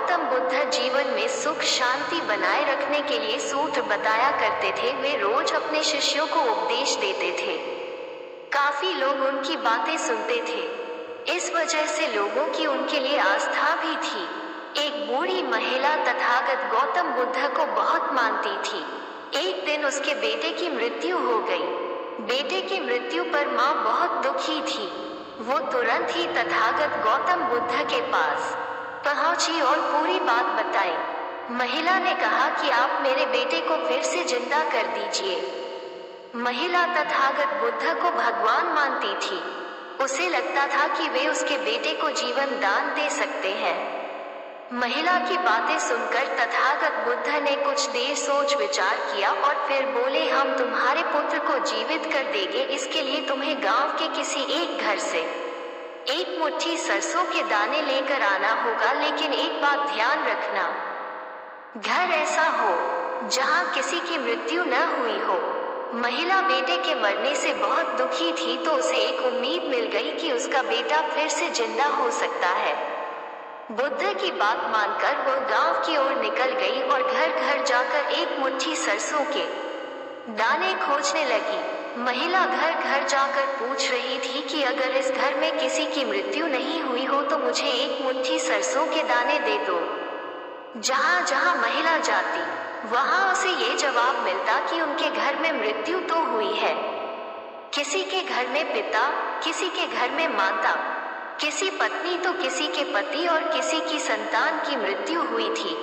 गौतम बुद्ध जीवन में सुख शांति बनाए रखने के लिए सूत्र बताया करते थे। वे रोज अपने शिष्यों को उपदेश देते थे। काफी लोग उनकी बातें सुनते थे। इस वजह से लोगों की उनके लिए आस्था भी थी। एक बूढ़ी महिला तथागत गौतम बुद्ध को बहुत मानती थी। एक दिन उसके बेटे की मृत्यु हो गई। बेटे की मृत्यु पर माँ बहुत दुखी थी। वो तुरंत ही तथागत गौतम बुद्ध के पास पहुंची और पूरी बात बताई। महिला ने कहा कि आप मेरे बेटे को फिर से जिंदा कर दीजिए। महिला तथागत बुद्ध को भगवान मानती थी। उसे लगता था कि वे उसके बेटे को जीवन दान दे सकते हैं। महिला की बातें सुनकर तथागत बुद्ध ने कुछ देर सोच विचार किया और फिर बोले, हम तुम्हारे पुत्र को जीवित कर देंगे। इसके लिए तुम्हें गांव के किसी एक घर से एक मुट्ठी सरसों के दाने लेकर आना होगा, लेकिन एक बात ध्यान रखना, घर ऐसा हो जहां किसी की मृत्यु न हुई हो। महिला बेटे के मरने से बहुत दुखी थी, तो उसे एक उम्मीद मिल गई कि उसका बेटा फिर से जिंदा हो सकता है। बुद्ध की बात मानकर वो गांव की ओर निकल गई और घर घर जाकर एक मुट्ठी सरसों के दाने खोजने लगी। महिला घर घर जाकर पूछ रही थी कि अगर इस घर में किसी की मृत्यु नहीं हुई हो तो मुझे एक मुट्ठी सरसों के दाने दे दो। जहां जहां महिला जाती वहां उसे ये जवाब मिलता कि उनके घर में मृत्यु तो हुई है। किसी के घर में पिता, किसी के घर में माता, किसी पत्नी तो किसी के पति और किसी की संतान की मृत्यु हुई थी।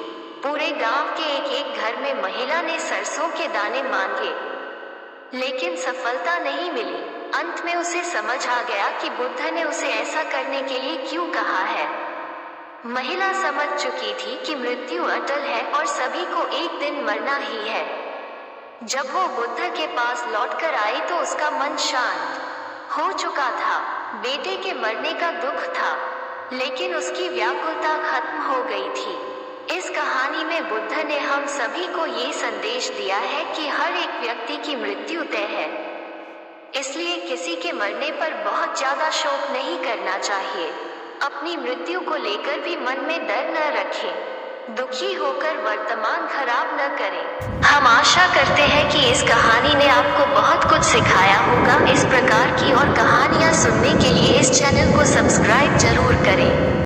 पूरे गांव के एक एक घर में महिला ने सरसों के दाने मांगे, लेकिन सफलता नहीं मिली। अंत में उसे समझ आ गया कि बुद्ध ने उसे ऐसा करने के लिए क्यों कहा है। महिला समझ चुकी थी कि मृत्यु अटल है और सभी को एक दिन मरना ही है। जब वो बुद्ध के पास लौटकर आई तो उसका मन शांत हो चुका था। बेटे के मरने का दुख था, लेकिन उसकी व्याकुलता खत्म हो गई थी। इस कहानी में बुद्ध ने हम सभी को ये संदेश दिया है कि हर एक व्यक्ति की मृत्यु तय है, इसलिए किसी के मरने पर बहुत ज्यादा शोक नहीं करना चाहिए। अपनी मृत्यु को लेकर भी मन में डर न रखें। दुखी होकर वर्तमान खराब न करें। हम आशा करते हैं कि इस कहानी ने आपको बहुत कुछ सिखाया होगा। इस प्रकार की और कहानियाँ सुनने के लिए इस चैनल को सब्सक्राइब जरूर करें।